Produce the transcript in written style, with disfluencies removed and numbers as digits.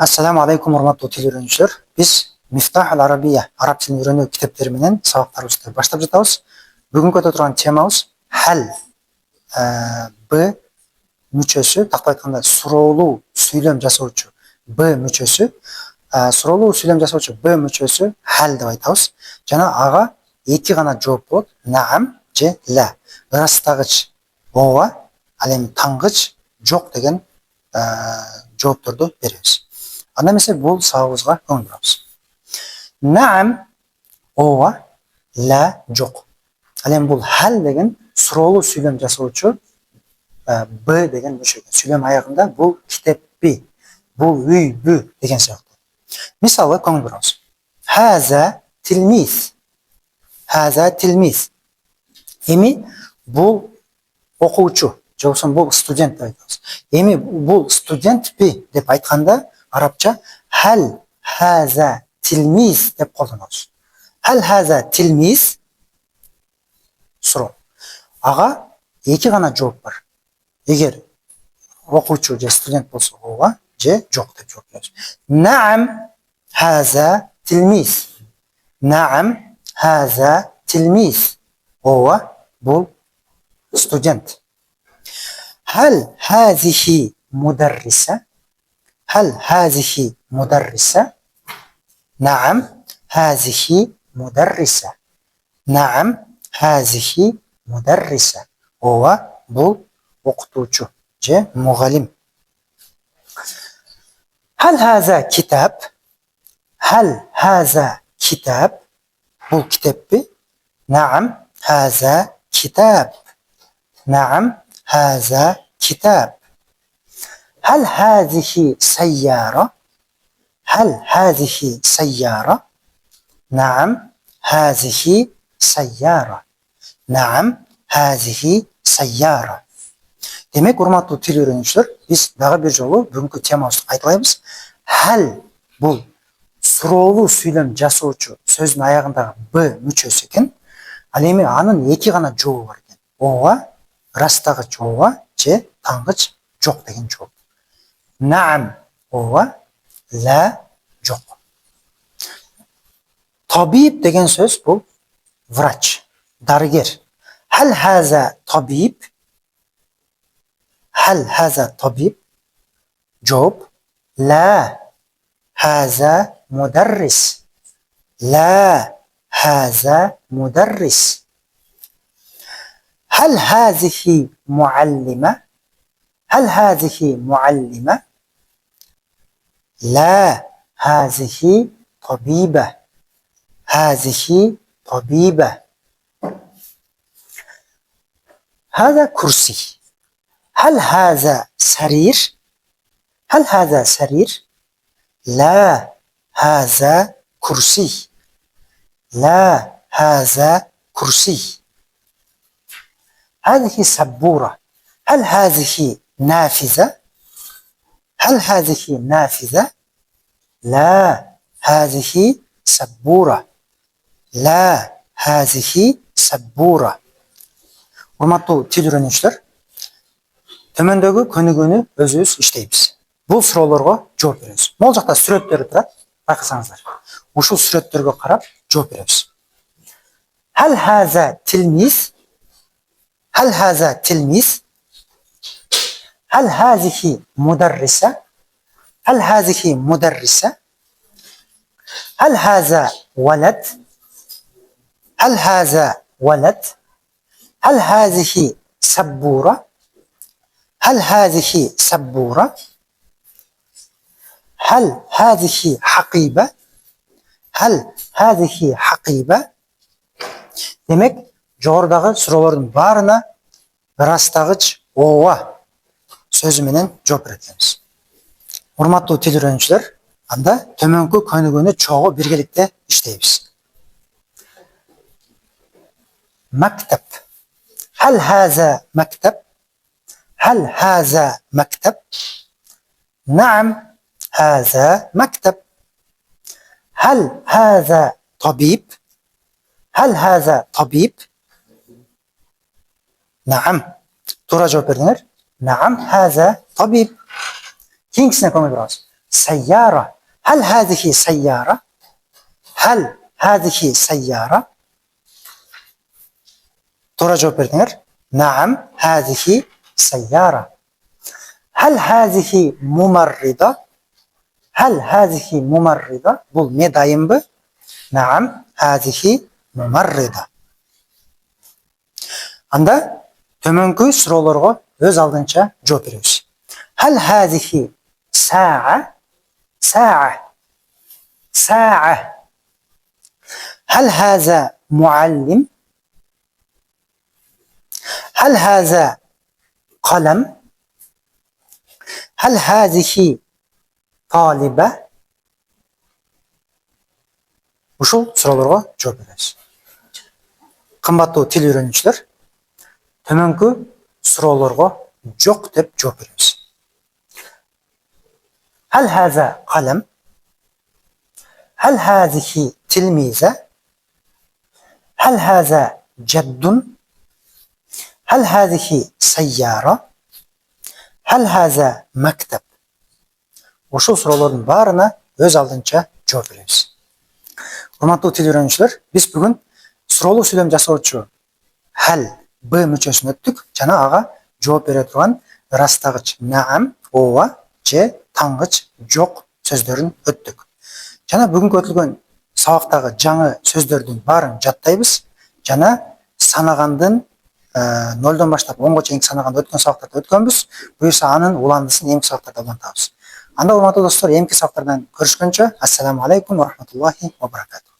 Assalamu alaikum урматтуу тил үйрөнүүчүлөр. Биз Мифтах ал-Арабия араб тилин үйрөнүү китептери менен сабактарыбызды баштап жатабыз. Бүгүнкү өтө турган темабыз хал б мүчөсү, тактап айтканда суроолуу сүйлөм жасоочу б мүчөсү, суроолуу сүйлөм жасоочу б мүчөсү хал деп айтабыз. Жана ага эки гана жооп болот: наам же ла. Ырастагыч ооба, ал эми тангыч жок деген жоопторду беребиз. Анда эмесе бул сабагыбызга көңүл бурабыз. Наам ооба, ла жок. Ал эми бул хал деген суроолуу сүйлөм жасоочу б деген мүчө. Сүйлөм аягында бул китеппи, бул үйбү деген сыяктуу. Мисалы көңүл бурабыз. Хаза тилмиз. Хаза тилмиз. Эми бул окуучу, же болбосо бул студент деп айтабыз. Эми бул студентпи деп айтканда арабча хал хаза тилмиз деп колдонобуз. Хал хаза тилмиз суроо. Ага эки гана жооп бар. Эгер окуучу же студент болсо ооба же жок деп жооп беребиз. Наам хаза тилмиз. Наам хаза тилмиз. Ооба, бул студент. Хал хазихи мударриса. هل هذه مدرسة؟ نعم هذه مدرسة. نعم هذه مدرسة. هو بول окутуучу же мугалим. هل هذا كتاب؟ هل هذا كتاب؟ بول كتابي. نعم هذا كتاب. نعم هذا كتاب. هل هذه سيارة؟ هل هذه سيارة؟ نعم هذه سيارة. نعم هذه سيارة. Demek урматтуу тил үйрөнүүчүлөр, биз дагы бир жолу бүгүнкү темабызды кайталайбыз. Хал бул суроолуу сүйлөм жасоочу сөздүн аягындагы б мүчөсү экен. Ал эми анын эки гана жообу бар экен. Ооба, ырастагыч ооба же тангыч жок деген жооп. Наам ооба, ла жок. Табиб деген сөз бул врач, дарыгер. Хал хаза табиб? Хал хаза табиб? Жооп: ла хаза мударрис. لا هذا مدرس. هل هذه معلمة؟ هل هذه معلمة؟ لا هذه طبيبة. هذه طبيبة. هذا كرسي. هل هذا سرير؟ هل هذا سرير؟ لا هذا كرسي. لا هذا كرسي. هذه سبورة. هل هذه نافذة؟ هل هذه نافذة؟ لا هذه سبورة. لا هذه سبورة. Урматтуу тил үйрөнүүчүлөр, төмөндөгү көнүгүүнү өзүбүз иштейбиз. Бул суроолорго жооп беребиз. Могул жакта сүрөттөр турат, байкасаңыздар. Ушул сүрөттөргө карап жооп беребиз. Hal haza tilmiz? Hal haza tilmiz? Hal hazihi mudarrisa? Hal hazihi mudarrisa? Hal haza walad? Hal haza walad? هل هذه سبورة؟ هل هذه سبورة؟ هل هذه حقيبة؟ هل هذه حقيبة؟ Demek жогорудагы суроолордун баарына ырастагыч ооба сөзү менен жооп берет экенбиз. Урматтуу тил үйрөнүүчүлөр, анда төмөнкү көнүгүүнү чогуу биргеликте иштейбиз. Мактаб. هل هذا مكتب؟ هل هذا مكتب؟ نعم هذا مكتب. هل هذا طبيب؟ هل هذا طبيب؟ نعم. Doğru cevap verdiler. نعم هذا طبيب. Kingsine koyma biraz. سيارة. هل هذه سيارة؟ هل هذه سيارة؟ Doğru cevap verdiniz. نعم هذه سيارة. هل هذه ممرضة؟ هل هذه ممرضة؟ Bu ne dayım bu? نعم هذه ممرضة. Anda төменгі сұрауларға өз алдынша жооп беребиз. هل هذه ساعة؟ ساعة. ساعة. هل هذا معلم؟ هل هذا قلم؟ هل هذه طالبة؟ Ушул суроолорго жооп беребиз. Кымбаттуу тил үйрөнүүчүлөр, төмөнкү суроолорго жок деп жооп беребиз. هل هذا قلم؟ هل هذه تلميذة؟ هل هذا جد؟ هل هذه سيارة؟ هل هذا مكتب؟ Ушул суроолордун баарына өз алдынча жооп беребиз. Урматтуу тил үйрөнүүчүлөр, биз бүгүн суроолуу сүйлөм жасоочу хал б мүчөсүн өттүк жана ага жооп бере турган ырастагыч наам, ооба же таңгыч жок сөздөрүн өттүк. Жана бүгүнкү өтүлгөн сабактагы жаңы сөздөрдүн баарын жаттайбыз жана санагандын 0дон баштап 10го чейинки санаганда өткөн сабактарды өткөнбүз. Буюрса анын уландысын эмки сабактарда улантабыз. Анда урматтуу достор, эмки сабактардан көрүшкөнчө, ассаламу алейкум ва рахматуллахи ва баракатух.